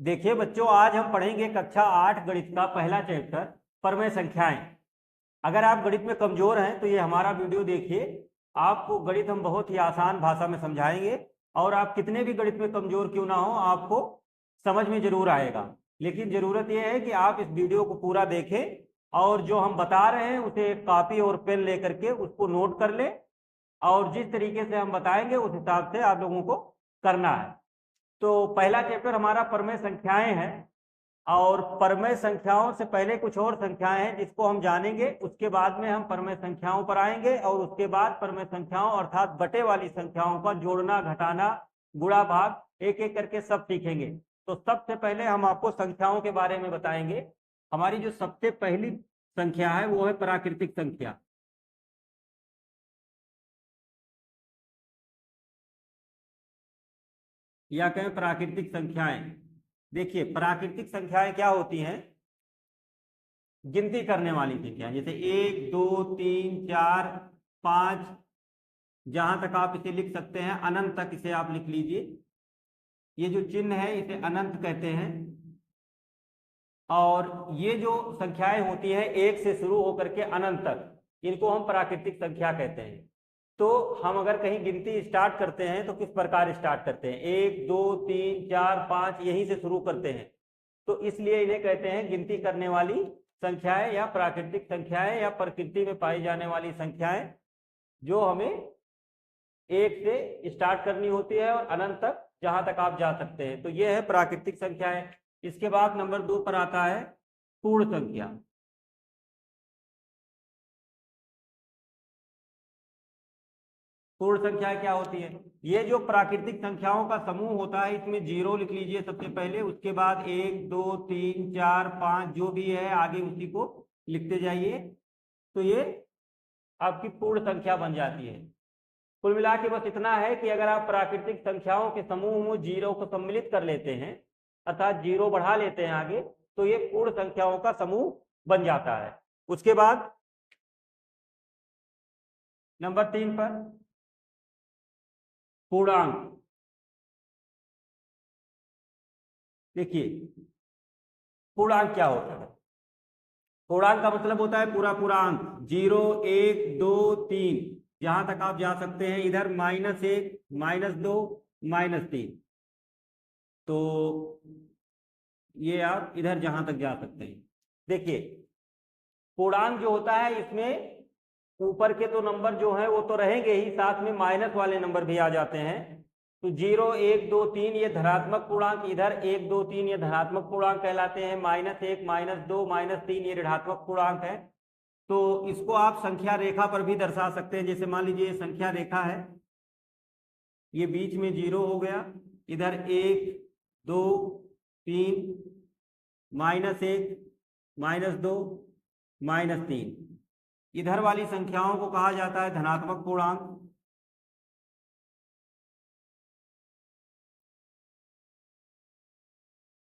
देखिए बच्चों, आज हम पढ़ेंगे कक्षा 8 गणित का पहला चैप्टर परमेय संख्याएं। अगर आप गणित में कमजोर हैं तो ये हमारा वीडियो देखिए। आपको गणित हम बहुत ही आसान भाषा में समझाएंगे और आप कितने भी गणित में कमजोर क्यों ना हो, आपको समझ में जरूर आएगा। लेकिन जरूरत यह है कि आप इस वीडियो को पूरा देखें और जो हम बता रहे हैं उसे एक कॉपी और पेन लेकर के उसको नोट कर लें और जिस तरीके से हम बताएंगे उस हिसाब से आप लोगों को करना है। तो पहला चैप्टर हमारा परमेय संख्याएं है और परमेय संख्याओं से पहले कुछ और संख्याएं हैं जिसको हम जानेंगे। उसके बाद में हम परमेय संख्याओं पर आएंगे और उसके बाद परमेय संख्याओं अर्थात बटे वाली संख्याओं का जोड़ना, घटाना, गुणा, भाग एक एक करके सब सीखेंगे। तो सबसे पहले हम आपको संख्याओं के बारे में बताएंगे। हमारी जो सबसे पहली संख्या है वो है प्राकृतिक संख्या, या कहें प्राकृतिक संख्याएं। देखिए प्राकृतिक संख्याएं क्या होती हैं? गिनती करने वाली संख्याएं, जैसे 1 2 3 4 5, जहां तक आप इसे लिख सकते हैं अनंत तक इसे आप लिख लीजिए। ये जो चिन्ह है इसे अनंत कहते हैं। और ये जो संख्याएं होती हैं एक से शुरू होकर के अनंत तक, इनको हम प्राकृतिक संख्या कहते हैं। तो हम अगर कहीं गिनती स्टार्ट करते हैं तो किस प्रकार स्टार्ट करते हैं? 1 2 3 4 5 यहीं से शुरू करते हैं। तो इसलिए इन्हें कहते हैं गिनती करने वाली संख्याएं या प्राकृतिक संख्याएं या प्रकृति में पाई जाने वाली संख्याएं, जो हमें एक से स्टार्ट करनी होती है और अनंत तक जहां तक आप जा सकते हैं। तो यह है प्राकृतिक संख्याएं। इसके बाद नंबर 2 पर आता है पूर्ण संख्या। पूर्ण संख्या क्या होती है? ये जो प्राकृतिक संख्याओं का समूह होता है इसमें जीरो लिख लीजिए सबसे पहले, उसके बाद 1 2 3 4 5 जो भी है आगे उसी को लिखते जाइए। तो ये आपकी पूर्ण संख्या बन जाती है। कुल मिला के बस इतना है कि अगर आप प्राकृतिक संख्याओं के समूह में जीरो को सम्मिलित कर लेते हैं अर्थात जीरो बढ़ा लेते हैं आगे, तो ये पूर्ण संख्याओं का समूह बन जाता है। उसके बाद नंबर 3 पर पूर्णांक। देखिए पूर्णांक क्या होता है? पूर्णांक का मतलब होता है पूरा पूरा अंक, 0 1 2 3 जहां तक आप जा सकते हैं। इधर -1 -2 -3, तो ये आप इधर जहां तक जा सकते हैं। देखिए पूर्णांक जो होता है इसमें ऊपर के तो नंबर जो है वो तो रहेंगे ही, साथ में माइनस वाले नंबर भी आ जाते हैं। तो 0 1 2 3 ये धनात्मक पूर्णांक, इधर 1 2 3 ये धनात्मक पूर्णांक कहलाते हैं। -1 -2 -3 ये ऋणात्मक पूर्णांक है। तो इसको आप संख्या रेखा पर भी दर्शा सकते हैं। जैसे मान लीजिए संख्या रेखा है, ये बीच में 0 हो गया, इधर 1 2 3 -1 -2 -3, इधर वाली संख्याओं को कहा जाता है धनात्मक पूर्णांक।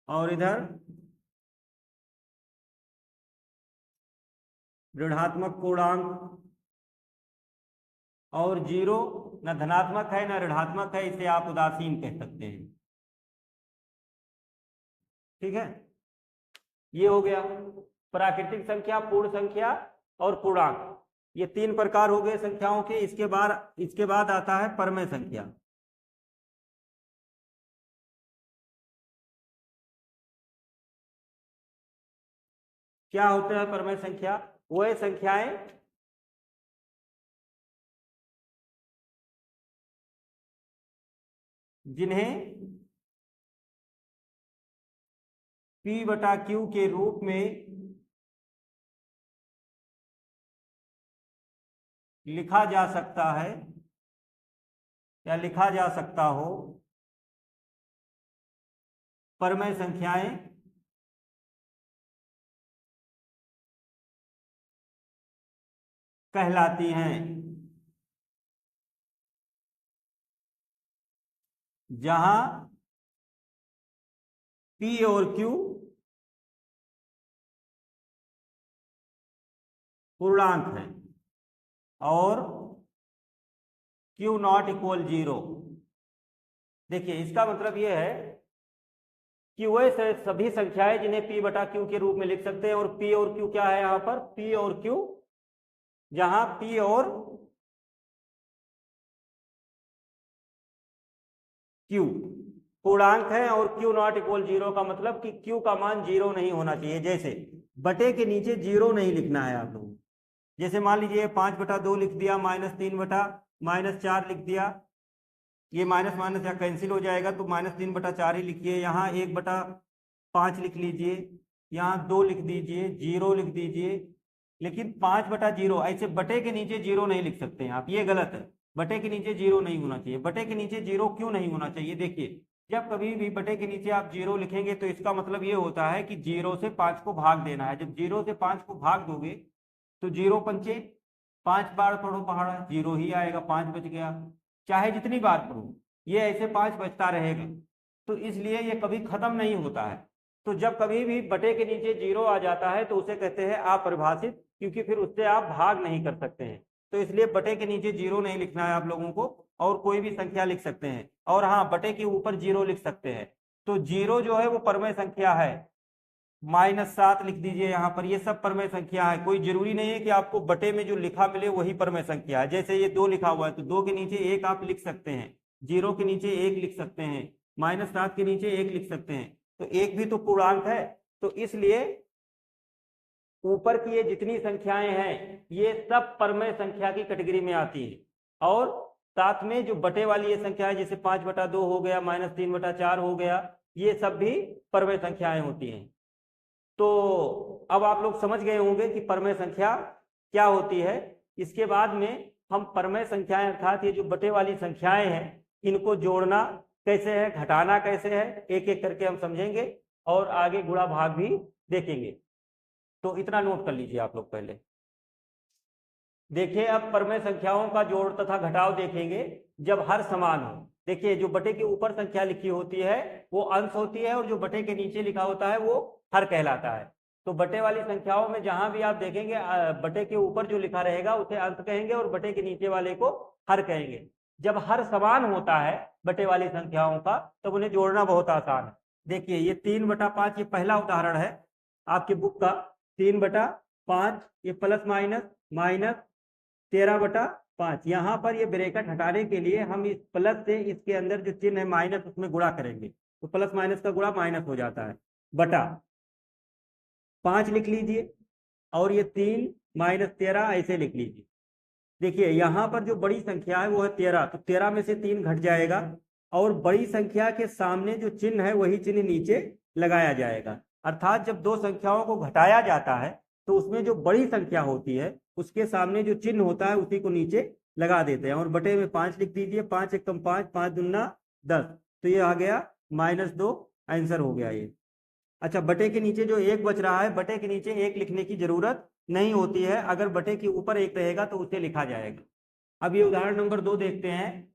और इधर ऋणात्मक पूर्णांक। और 0 न धनात्मक है न ऋणात्मक है, इसे आप उदासीन कह सकते हैं। ठीक है, ये हो गया प्राकृतिक संख्या, पूर्ण संख्या और पूर्णांक। ये 3 प्रकार हो गए संख्याओं के। इसके बाद आता है परमेय संख्या। क्या होता है परमेय संख्या? वह संख्याएं जिन्हें P/Q के रूप में लिखा जा सकता है या लिखा जा सकता हो, परमेय संख्याएं कहलाती हैं। जहां P और Q पूर्णांक है और Q ≠ 0। देखिए इसका मतलब यह है QS है सभी संख्याएं जिन्हें P बटा Q के रूप में लिख सकते हैं। और P और Q क्या है यहाँ पर? P और Q, जहां P और Q पूर्णांक है और Q नॉट इक्वल 0 का मतलब कि Q का मान 0 नहीं होना चाहिए। जैसे बटे के नीचे 0 नहीं लिखना है आप लोगों को। जैसे मान लीजिए 5/2 लिख दिया, -3/-4 लिख दिया, ये माइनस माइनस या कैंसिल हो जाएगा तो -3/4 ही लिखिए। यहाँ 1/5 लिख लीजिए, यहाँ 2 लिख दीजिए, 0 लिख दीजिए। लेकिन 5/0 ऐसे बटे के नीचे 0 नहीं लिख सकते हैं आप, ये गलत है। बटे के नीचे 0 नहीं होना चाहिए। बटे के नीचे 0 क्यों नहीं होना चाहिए? देखिए, जब कभी भी बटे के नीचे आप 0 लिखेंगे तो इसका मतलब ये होता है कि 0 से 5 को भाग देना है। जब 0 से 5 को भाग दोगे तो 0 पंचे 5 बार पढ़ो पहाड़ा, 0 ही आएगा, 5 बच गया। चाहे जितनी बार पढ़ो ये ऐसे 5 बचता रहेगा, तो इसलिए ये कभी खत्म नहीं होता है। तो जब कभी भी बटे के नीचे 0 आ जाता है तो उसे कहते हैं अपरिभाषित, क्योंकि फिर उससे आप भाग नहीं कर सकते हैं। तो इसलिए बटे के नीचे 0 नहीं लिखना है आप लोगों को, और कोई भी संख्या लिख सकते हैं। और हाँ, बटे के ऊपर 0 लिख सकते हैं। तो 0 जो है वो परमेय संख्या है। -7 लिख दीजिए यहाँ पर, ये सब परमेय संख्या है। कोई जरूरी नहीं है कि आपको बटे में जो लिखा मिले वही परमेय संख्या है। जैसे ये 2 लिखा हुआ है तो 2 के नीचे 1 आप लिख सकते हैं, 0 के नीचे 1 लिख सकते हैं, -7 के नीचे 1 लिख सकते हैं। तो 1 भी तो पूर्णांक है। तो इसलिए ऊपर की ये जितनी संख्याएं हैं ये सब परमेय संख्या की कैटेगरी में आती है। और साथ में जो बटे वाली ये संख्या है, जैसे 5/2 हो गया, -3/4 हो गया, ये सब भी परमेय संख्याएं होती हैं। तो अब आप लोग समझ गए होंगे कि परमेय संख्या क्या होती है। इसके बाद में हम परमेय संख्याएं अर्थात ये जो बटे वाली संख्याएं हैं इनको जोड़ना कैसे है, घटाना कैसे है, एक एक करके हम समझेंगे और आगे गुणा भाग भी देखेंगे। तो इतना नोट कर लीजिए आप लोग पहले। देखिए, अब परमेय संख्याओं का जोड़ तथा घटाव देखेंगे जब हर समान हो। देखिए, जो बटे के ऊपर संख्या लिखी होती है वो अंश होती है, और जो बटे के नीचे लिखा होता है वो हर कहलाता है। तो बटे वाली संख्याओं में जहां भी आप देखेंगे बटे के ऊपर जो लिखा रहेगा उसे अंश कहेंगे और बटे के नीचे वाले को हर कहेंगे। जब हर समान होता है बटे वाली संख्याओं का तब उन्हें जोड़ना बहुत आसान है। देखिए, ये 3/5 ये पहला उदाहरण है आपकी बुक का। 3/5 ये प्लस माइनस 13/5। यहाँ पर ये ब्रैकेट हटाने के लिए हम इस प्लस से इसके अंदर जो चिन्ह है माइनस उसमें गुणा करेंगे, तो प्लस माइनस का गुणा माइनस हो जाता है, बटा 5 लिख लीजिए। और ये 3 - 13 ऐसे लिख लीजिए। देखिए, यहाँ पर जो बड़ी संख्या है वो है 13, तो 13 में से 3 घट जाएगा और बड़ी संख्या के सामने जो चिन्ह है वही चिन्ह नीचे लगाया जाएगा। अर्थात जब दो संख्याओं को घटाया जाता है तो उसमें जो बड़ी संख्या होती है उसके सामने जो चिन्ह होता है उसी को नीचे लगा देते हैं। और बटे में 5 लिख दीजिए, 5 एकम 5, 5 दूना 10, तो ये आ गया -2, आंसर हो गया ये। अच्छा, बटे के नीचे जो 1 बच रहा है, बटे के नीचे 1 लिखने की जरूरत नहीं होती है, अगर बटे के ऊपर 1 रहेगा तो उसे लिखा जाएगा। अब ये उदाहरण नंबर 2 देखते हैं।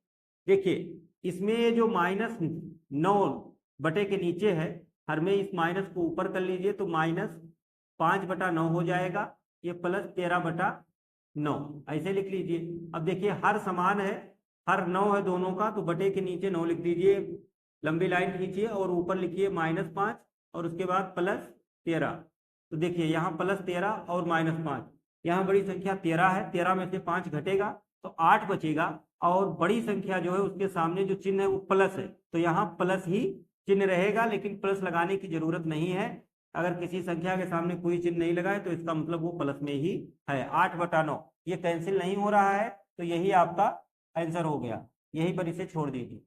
देखिए, इसमें ये जो -9 बटे के नीचे है, हर में इस माइनस को ऊपर कर लीजिए तो -5/9 हो जाएगा, ये प्लस 13/9 ऐसे लिख लीजिए। अब देखिए, हर समान है, हर 9 है दोनों का, तो बटे के नीचे 9 लिख दीजिए, लंबी लाइन खींचिए और ऊपर लिखिए -5 और उसके बाद +13। तो देखिए, यहाँ +13 और -5, यहाँ बड़ी संख्या 13 है, 13 में से 5 घटेगा तो 8 बचेगा। और बड़ी संख्या जो है उसके सामने जो चिन्ह है वो प्लस है, तो यहाँ प्लस ही चिन्ह रहेगा, लेकिन प्लस लगाने की जरूरत नहीं है। अगर किसी संख्या के सामने कोई चिन्ह नहीं लगाए तो इसका मतलब वो प्लस में ही है। 8/9 ये कैंसिल नहीं हो रहा है, तो यही आपका आंसर हो गया, यहीं पर इसे छोड़ दीजिए।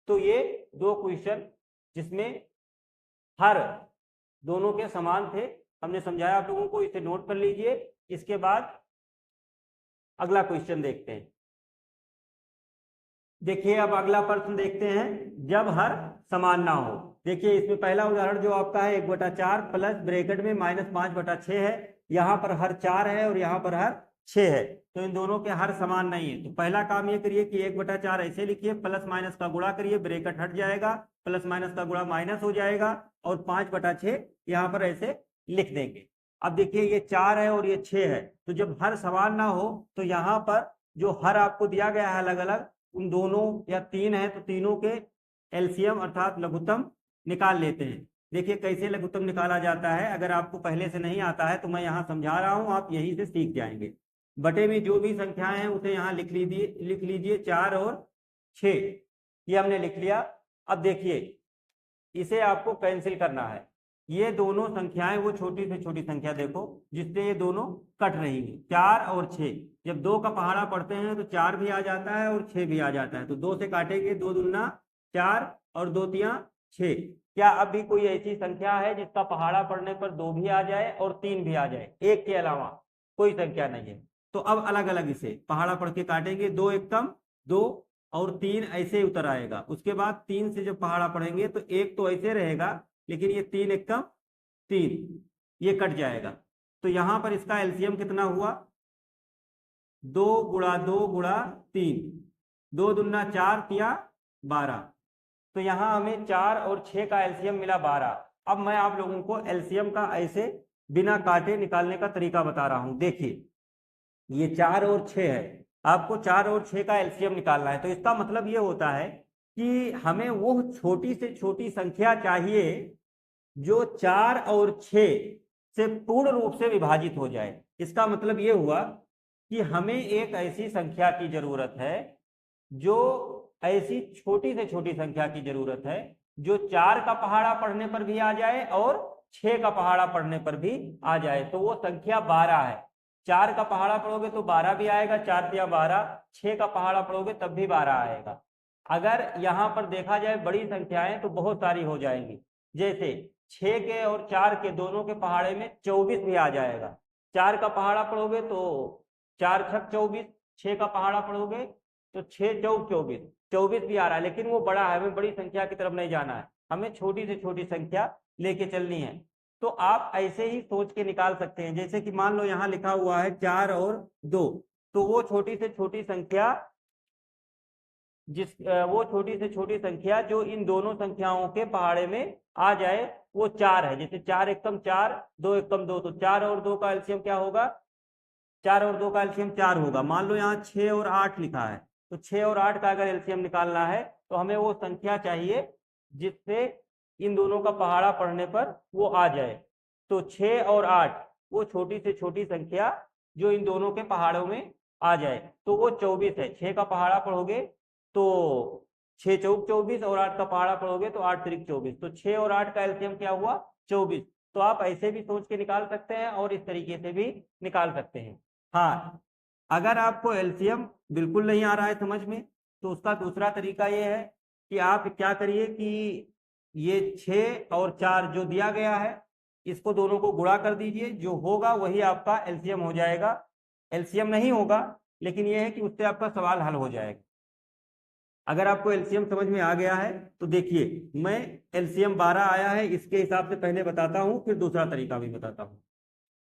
तो ये 2 क्वेश्चन जिसमें हर दोनों के समान थे हमने समझाया आप लोगों को, इसे नोट कर लीजिए। इसके बाद अगला क्वेश्चन देखते हैं। देखिए, अब अगला प्रश्न देखते हैं, जब हर समान ना हो। देखिए, इसमें पहला उदाहरण जो आपका है 1/4 प्लस ब्रैकेट में -5/6 है। यहाँ पर हर 4 है और यहाँ पर हर 6 है, तो इन दोनों के हर समान नहीं है। तो पहला काम ये करिए कि 1/4 ऐसे लिखिए, प्लस माइनस का गुणा करिए, ब्रैकेट हट जाएगा, प्लस माइनस का गुणा माइनस हो जाएगा, और 5/6 यहाँ पर ऐसे लिख देंगे। अब देखिए, ये 4 है और ये 6 है, तो जब हर समान ना हो तो यहाँ पर जो हर आपको दिया गया है अलग अलग, उन दोनों या 3 है तो तीनों के एलसीएम अर्थात लघुत्तम निकाल लेते हैं। देखिए कैसे लघुत्तम निकाला जाता है। अगर आपको पहले से नहीं आता है तो मैं यहाँ समझा रहा हूँ, आप यहीं से सीख जाएंगे। बटे में जो भी संख्याएं हैं उसे यहाँ लिख लीजिए 4 और 6, ये हमने लिख लिया। अब देखिए इसे आपको कैंसिल करना है। ये दोनों संख्याएं वो छोटी से छोटी संख्या देखो जिससे ये दोनों कट रही है, 4 और 6। जब 2 का पहाड़ा पढ़ते हैं तो 4 भी आ जाता है और 6 भी आ जाता है, तो 2 से काटेंगे, 2 दूना 4 और 2 तिया 6। क्या अब भी कोई ऐसी संख्या है जिसका पहाड़ा पढ़ने पर 2 भी आ जाए और 3 भी आ जाए? एक के अलावा कोई संख्या नहीं है। तो अब अलग अलग इसे पहाड़ा पढ़ के काटेंगे, 2 एक कम 2 और 3 ऐसे उतर आएगा। उसके बाद 3 से जब पहाड़ा पढ़ेंगे तो एक तो ऐसे रहेगा, लेकिन ये 3 एक कम 3, ये कट जाएगा। तो यहां पर इसका एलसीएम कितना हुआ? 2 गुणा 2 गुणा 3, 2 दूना 4 तिया 12। तो यहाँ हमें 4 और 6 का एलसीएम मिला 12। अब मैं आप लोगों को एलसीएम का ऐसे बिना काटे निकालने का तरीका बता रहा हूं। देखिए ये 4 और 6 है, आपको 4 और 6 का एलसीएम निकालना है। तो इसका मतलब ये होता है कि हमें वो छोटी से छोटी संख्या चाहिए जो 4 और 6 से पूर्ण रूप से विभाजित हो जाए। इसका मतलब ये हुआ कि हमें एक ऐसी संख्या की जरूरत है, जो ऐसी छोटी से छोटी संख्या की जरूरत है जो 4 का पहाड़ा पढ़ने पर भी आ जाए और 6 का पहाड़ा पढ़ने पर भी आ जाए। तो वो संख्या 12 है। 4 का पहाड़ा पढ़ोगे तो 12 भी आएगा, 4 तिया 12, 6 का पहाड़ा पढ़ोगे तब भी 12 आएगा। अगर यहाँ पर देखा जाए बड़ी संख्याएं तो बहुत सारी हो जाएंगी, जैसे 6 के और 4 के दोनों के पहाड़े में 24 भी आ जाएगा। 4 का पहाड़ा पढ़ोगे तो 4 छक 24, 6 का पहाड़ा पढ़ोगे तो 6 चौक 24, 24 भी आ रहा है। लेकिन वो बड़ा है, हमें बड़ी संख्या की तरफ नहीं जाना है, हमें छोटी से छोटी संख्या लेके चलनी है। तो आप ऐसे ही सोच के निकाल सकते हैं। जैसे कि मान लो यहाँ लिखा हुआ है 4 और 2, तो वो छोटी से छोटी संख्या वो छोटी से छोटी संख्या जो इन दोनों संख्याओं के पहाड़े में आ जाए वो 4 है। जैसे 4 एकम 4, 2 एकम 2, तो 4 और 2 का एलसीएम क्या होगा? 4 और 2 का एलसीएम 4 होगा। मान लो यहाँ 6 और 8 लिखा है, तो 6 और 8 का अगर एलसीएम निकालना है तो हमें वो संख्या चाहिए जिससे इन दोनों का पहाड़ा पढ़ने पर वो आ जाए। तो 6 और 8 वो छोटी से छोटी संख्या जो इन दोनों के पहाड़ों में आ जाए, तो वो 24 है। 6 का पहाड़ा पढ़ोगे तो 6 चौक 24 और 8 का पहाड़ा पढ़ोगे तो 8 त्रिक 24, तो 6 और 8 का एलसीएम क्या हुआ? 24। तो आप ऐसे भी सोच के निकाल सकते हैं और इस तरीके से भी निकाल सकते हैं। हाँ, अगर आपको एलसीएम बिल्कुल नहीं आ रहा है समझ में, तो उसका दूसरा तरीका ये है कि आप क्या करिए कि ये 6 और 4 जो दिया गया है इसको दोनों को गुणा कर दीजिए, जो होगा वही आपका एलसीएम हो जाएगा। एलसीएम नहीं होगा, लेकिन यह है कि उससे आपका सवाल हल हो जाएगा। अगर आपको एलसीएम समझ में आ गया है तो देखिए मैं एलसीएम 12 आया है इसके हिसाब से पहले बताता हूं, फिर दूसरा तरीका भी बताता हूं।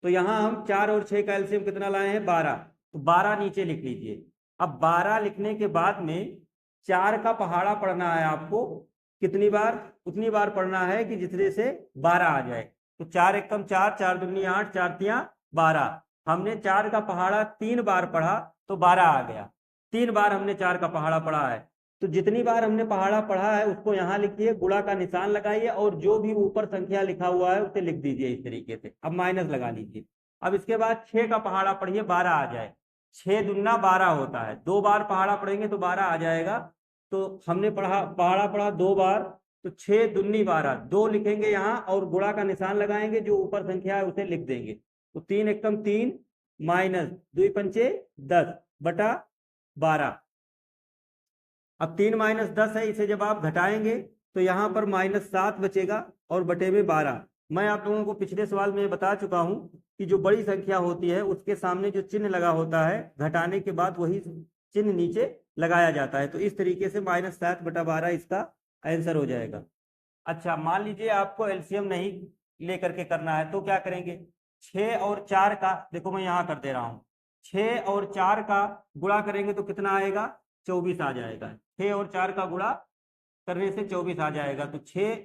तो यहां हम 4 और 6 का एलसीएम कितना लाए हैं? 12। तो 12 नीचे लिख लीजिए। अब 12 लिखने के बाद में 4 का पहाड़ा पढ़ना है आपको। कितनी बार? उतनी बार पढ़ना है कि जितने से 12 आ जाए। तो 4 एकम 4, 4 दूनी 8, 4 तिया 12। हमने 4 का पहाड़ा 3 बार पढ़ा तो 12 आ गया। 3 बार हमने 4 का पहाड़ा पढ़ा है, तो जितनी बार हमने पहाड़ा पढ़ा है उसको यहाँ लिखिए, गुणा का निशान लगाइए और जो भी ऊपर संख्या लिखा हुआ है उसे लिख दीजिए इस तरीके से। अब माइनस लगा लीजिए। अब इसके बाद 6 का पहाड़ा पढ़िए, 12 आ जाए। 6 दूना 12 होता है, 2 बार पहाड़ा पढ़ेंगे तो 12 आ जाएगा। तो हमने पहाड़ा पढ़ा 2 बार, तो 6 दूनी 12, 2 लिखेंगे यहाँ और गुणा का निशान लगाएंगे, जो ऊपर संख्या है उसे लिख देंगे। तो 3 एकम 3 माइनस 2 पंचे 10 बटा 12। अब 3 माइनस 10 है, इसे जब आप घटाएंगे तो यहाँ पर -7 बचेगा और बटे में 12। मैं आप लोगों को पिछले सवाल में बता चुका हूँ कि जो बड़ी संख्या होती है उसके सामने जो चिन्ह लगा होता है घटाने के बाद वही चिन्ह नीचे लगाया जाता है। तो इस तरीके से -7 बटा 12 इसका आंसर हो जाएगा। अच्छा, मान लीजिए आपको एलसीएम नहीं लेकर के करना है तो क्या करेंगे? 6 और 4 का, देखो मैं यहाँ कर दे रहा हूँ, 6 और 4 का गुणा करेंगे तो कितना आएगा? 24 आ जाएगा। 6 और 4 का गुणा करने से 24 आ जाएगा। तो 6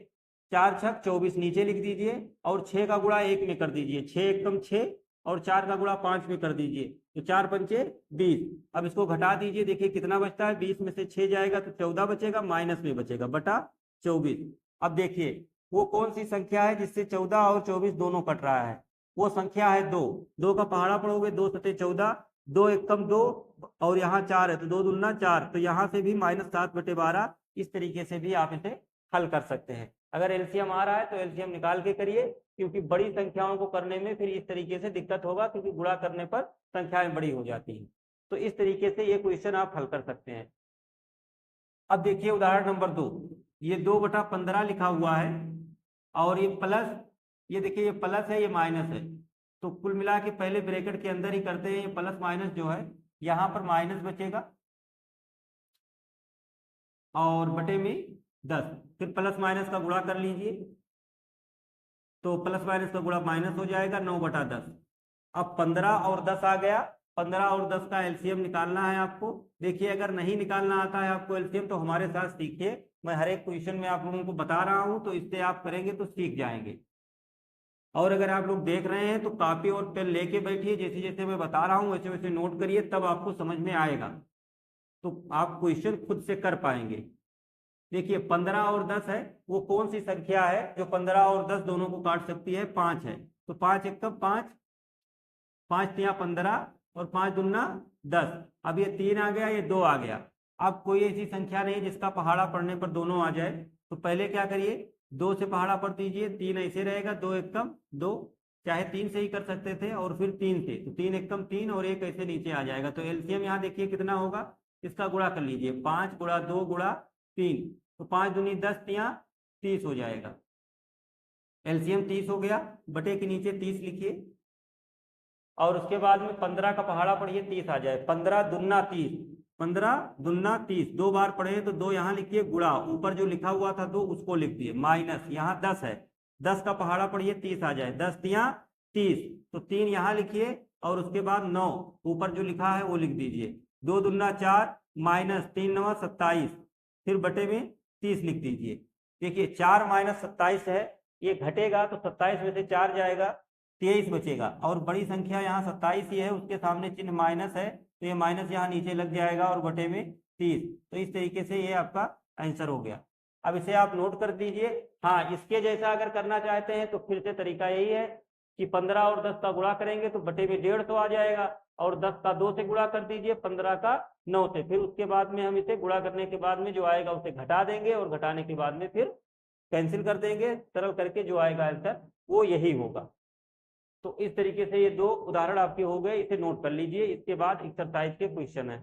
4 छक 24 नीचे लिख दीजिए और 6 का गुणा 1 में कर दीजिए। 6 एकम 6 और 4 का गुणा 5 में कर दीजिए, तो 4 पंचे 20। अब इसको घटा दीजिए, देखिए कितना बचता है? 20 में से 6 जाएगा तो 14 बचेगा, माइनस में बचेगा बटा 24। अब देखिए वो कौन सी संख्या है जिससे 14 और 24 दोनों कट रहा है? वो संख्या है 2। 2 का पहाड़ा पढ़ोगे 2 सते 14, 2 एकम 2 और यहाँ 4 है तो 2 दूना 4, तो यहाँ से भी -7/12। इस तरीके से भी आप इसे हल कर सकते हैं। अगर एलसीएम आ रहा है तो एलसीएम निकाल के करिए, क्योंकि बड़ी संख्याओं को करने में फिर इस तरीके से दिक्कत होगा, क्योंकि गुणा करने पर संख्याएं बड़ी हो जाती हैं। तो इस तरीके से ये क्वेश्चन आप हल कर सकते हैं। अब देखिए उदाहरण नंबर 2, ये 2/15 लिखा हुआ है और ये प्लस, ये देखिए ये प्लस है ये माइनस है, तो कुल मिला के पहले ब्रैकेट के अंदर ही करते हैं। ये प्लस माइनस जो है यहाँ पर माइनस बचेगा और बटे में 10, फिर प्लस माइनस का गुणा कर लीजिए, तो प्लस माइनस का गुणा माइनस हो जाएगा 9/10। अब 15 और 10 आ गया, 15 और 10 का एलसीएम निकालना है आपको। देखिए अगर नहीं निकालना आता है आपको एलसीएम तो हमारे साथ सीखिए, मैं हर एक क्वेश्चन में आप लोगों को बता रहा हूं, तो इससे आप करेंगे तो सीख जाएंगे। और अगर आप लोग देख रहे हैं तो कॉपी और पेन लेके बैठिए, जैसे जैसे मैं बता रहा हूँ वैसे वैसे नोट करिए, तब आपको समझ में आएगा, तो आप क्वेश्चन खुद से कर पाएंगे। देखिए 15 और 10 है, वो कौन सी संख्या है जो 15 और 10 दोनों को काट सकती है? 5 है। तो 5 एक कब 5, 5 तिया 15 और 5 दूना 10। अब ये 3 आ गया, ये 2 आ गया। अब कोई ऐसी संख्या नहीं जिसका पहाड़ा पड़ने पर दोनों आ जाए, तो पहले क्या करिए 2 से पहाड़ा पढ़ दीजिए, 3 ऐसे रहेगा, 2 एकम 2, चाहे 3 से ही कर सकते थे और फिर 3 से, तो 3 एकम 3 और 1 ऐसे नीचे आ जाएगा। तो एलसीएम यहाँ देखिए कितना होगा, इसका गुणा कर लीजिए, 5 गुणा 2 गुणा 3, तो 5 दूनी 10 तिया 30 हो जाएगा। एलसीएम 30 हो गया, बटे के नीचे 30 लिखिए और उसके बाद में 15 का पहाड़ा पढ़िए, 30 आ जाए। 15 दूना 30, 15 दूना 30, 2 बार पढ़े तो 2 यहाँ लिखिए, गुणा ऊपर जो लिखा हुआ था 2 उसको लिख दिए, माइनस यहाँ 10 है, 10 का पहाड़ा पढ़िए 30 आ जाए, 10 तिया 30, तो 3 यहाँ लिखिए और उसके बाद 9 ऊपर जो लिखा है वो लिख दीजिए, 2 दूना 4 माइनस 3 9 27, फिर बटे में 30 लिख दीजिए। देखिए 4 माइनस 27 है, ये घटेगा तो 27 में से 4 जाएगा, 23 बचेगा, और बड़ी संख्या यहाँ 27 ही है, उसके सामने चिन्ह माइनस है, तो ये माइनस यहाँ नीचे लग जाएगा और बटे में 30। तो इस तरीके से ये आपका आंसर हो गया। अब इसे आप नोट कर दीजिए। हाँ, इसके जैसा अगर करना चाहते हैं तो फिर से तरीका यही है कि 15 और 10 का गुणा करेंगे तो बटे में 150 आ जाएगा, और 10 का 2 से गुणा कर दीजिए, 15 का 9 से, फिर उसके बाद में हम इसे गुणा करने के बाद में जो आएगा उसे घटा देंगे और घटाने के बाद में फिर कैंसिल कर देंगे, सरल करके जो आएगा आंसर वो यही होगा। तो इस तरीके से ये 2 उदाहरण आपके हो गए, इसे नोट कर लीजिए। इसके बाद एक्सरसाइज के क्वेश्चन है।